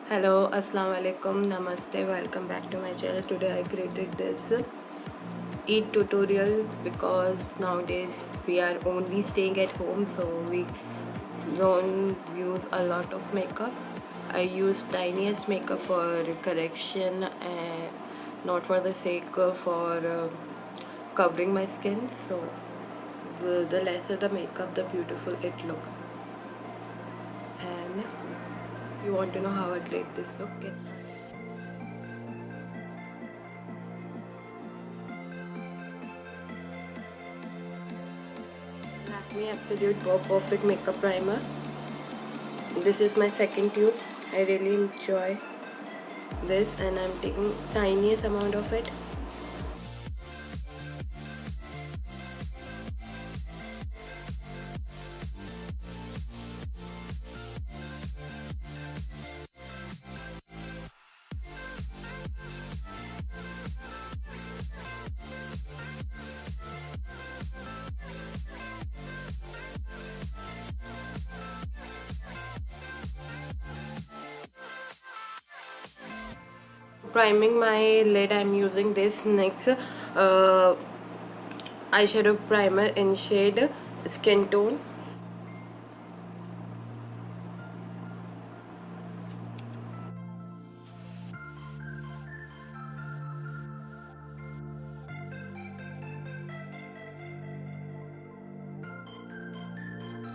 Hello, Assalamu alaikum, Namaste, welcome back to my channel. Today I created this eat tutorial because nowadays we are only staying at home, so we don't use a lot of makeup. I use tiniest makeup for correction and not for the sake for covering my skin. So the lesser the makeup, the beautiful it look. And you want to know how I create this look? Lakme Absolute Wow Perfect Makeup Primer. This is my second tube. I really enjoy this and I'm taking tiniest amount of it. Priming my lid, I'm using this NYX eyeshadow primer in shade Skin Tone.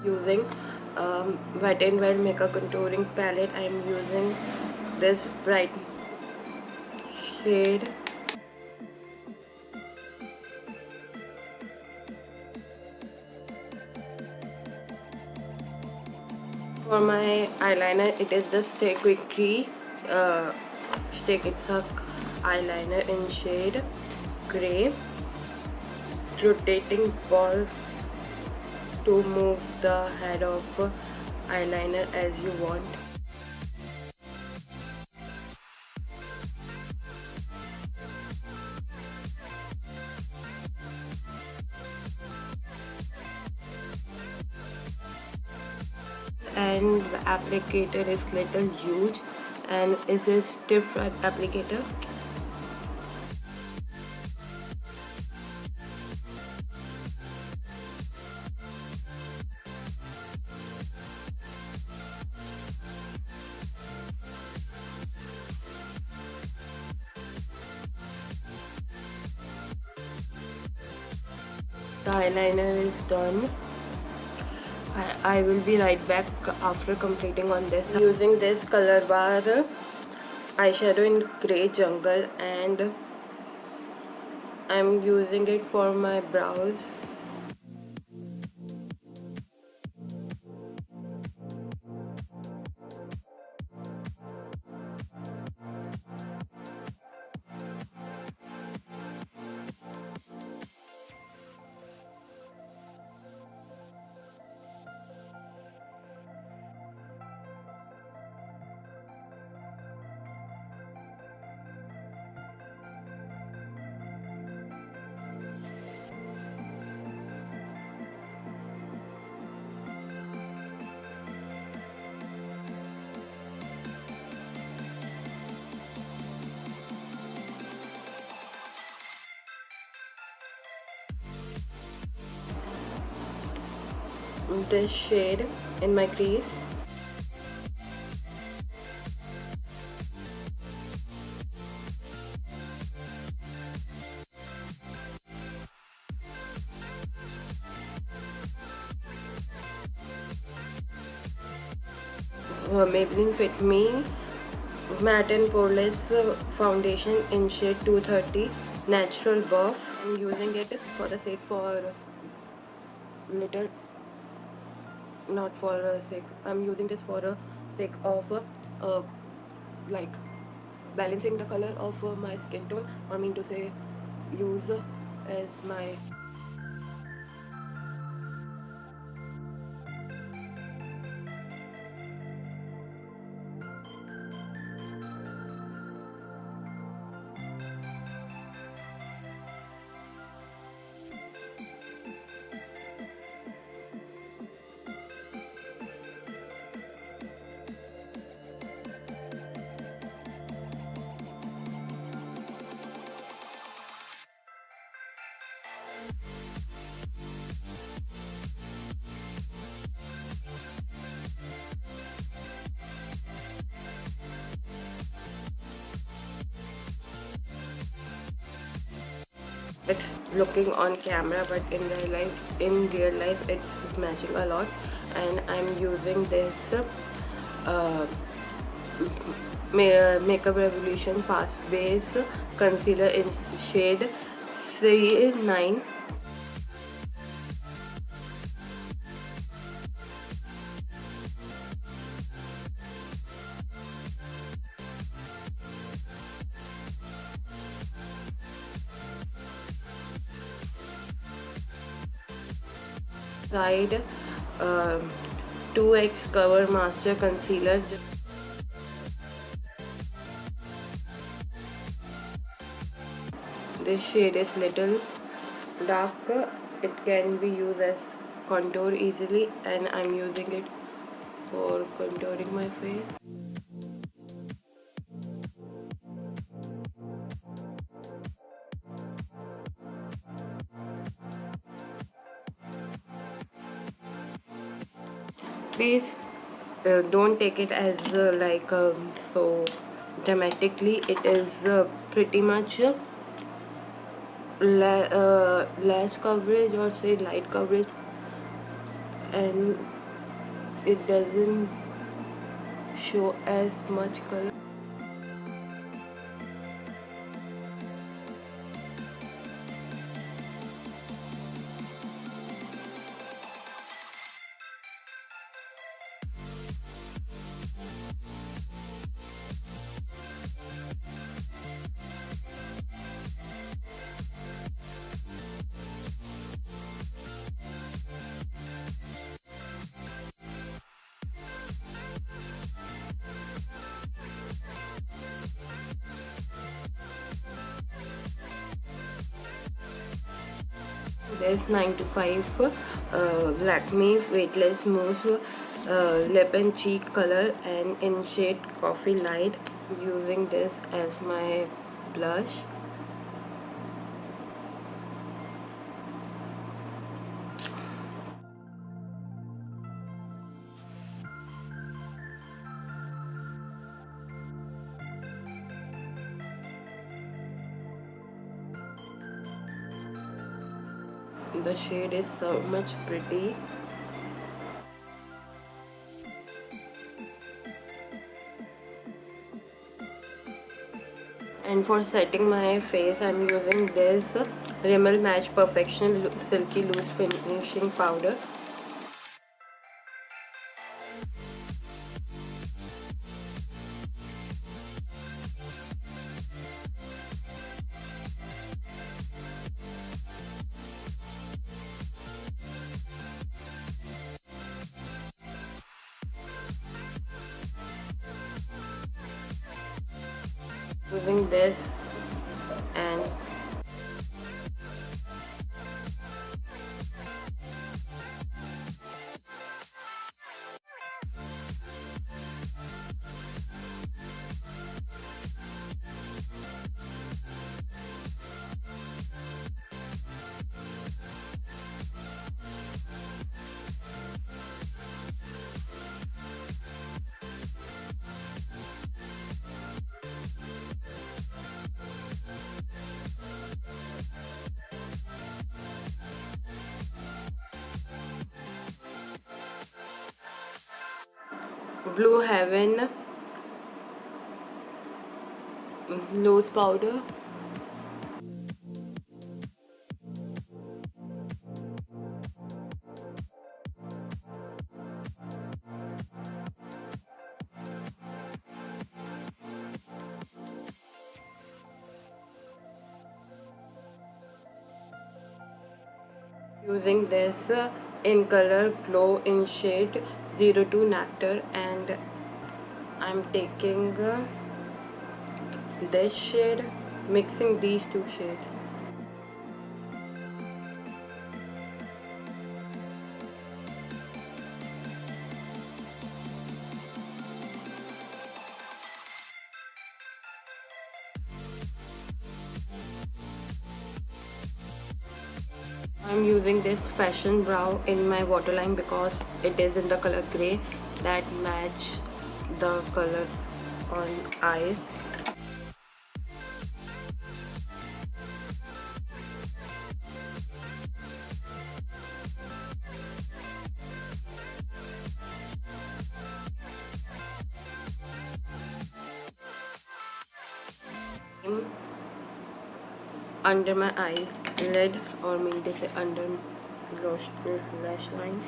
Using Wet n Wild Makeup Contouring Palette, I'm using this bright shade. For my eyeliner, it is the quriky stick. It's a eyeliner in shade gray. Rotating ball to move the head of eyeliner as you want. And the applicator is little huge and is a stiff applicator. The eyeliner is done. I will be right back after completing on this. I'm using this colorbar eyeshadow in grey jungle and I'm using it for my brows. This shade in my crease. Maybelline Fit Me Matte and Poreless Foundation in shade 230 Natural Buff. I'm using it for the sake for little, not for a sake. I'm using this for a sake of like balancing the color of my skin tone. I mean to say, use as my it's looking on camera, but in real life it's matching a lot. And I'm using this uh, Makeup Revolution Fast Base Concealer in shade C9. Side 2x Cover Master Concealer. This shade is little dark. It can be used as contour easily, and I'm using it for contouring my face. Please don't take it as so dramatically. It is pretty much less coverage, or say light coverage, and it doesn't show as much color. There's 9 to 5 Lakme Weightless Mousse Lip and Cheek Color, and in shade Coffee Light. Using this as my blush. The shade is so much pretty. And for setting my face, I'm using this Rimmel Match Perfection Silky Loose Finishing Powder. Using this, and Blue Heaven loose powder. Using this in color Glow in shade 02 Nectar, and I'm taking this shade, mixing these two shades. I'm using this Fashion Brow in my waterline because it is in the color grey that match the color on eyes. under my eyes lid, or mean to say under lash line.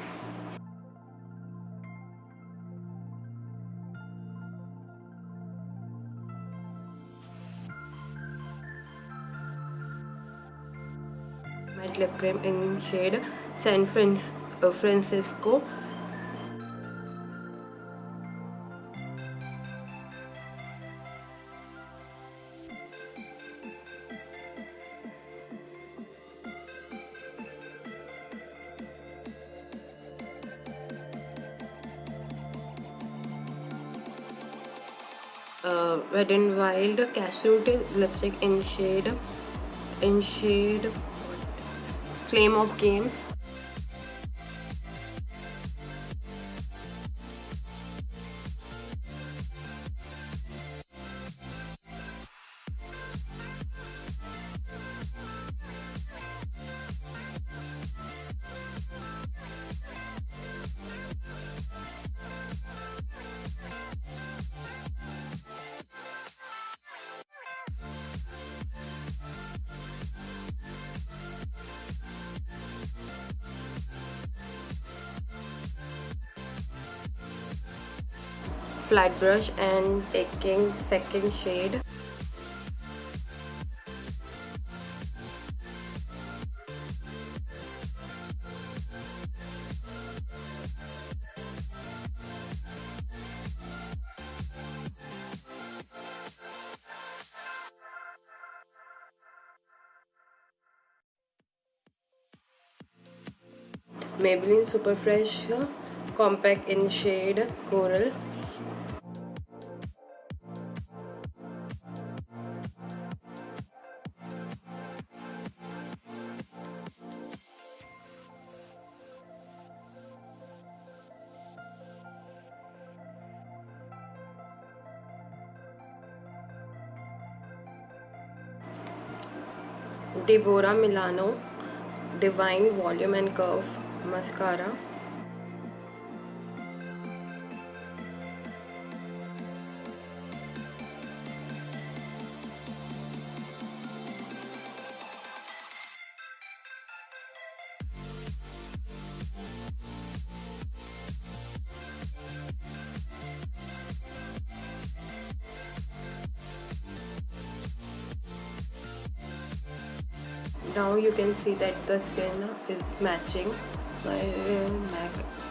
Matte lip cream in shade San Francisco. Wet n Wild Cashew lipstick in shade Flame of Games. Flat brush and taking second shade. Maybelline Super Fresh Compact in shade Coral. Deborah Milano Divine Volume and Curve Mascara. Now you can see that the skin is matching my neck.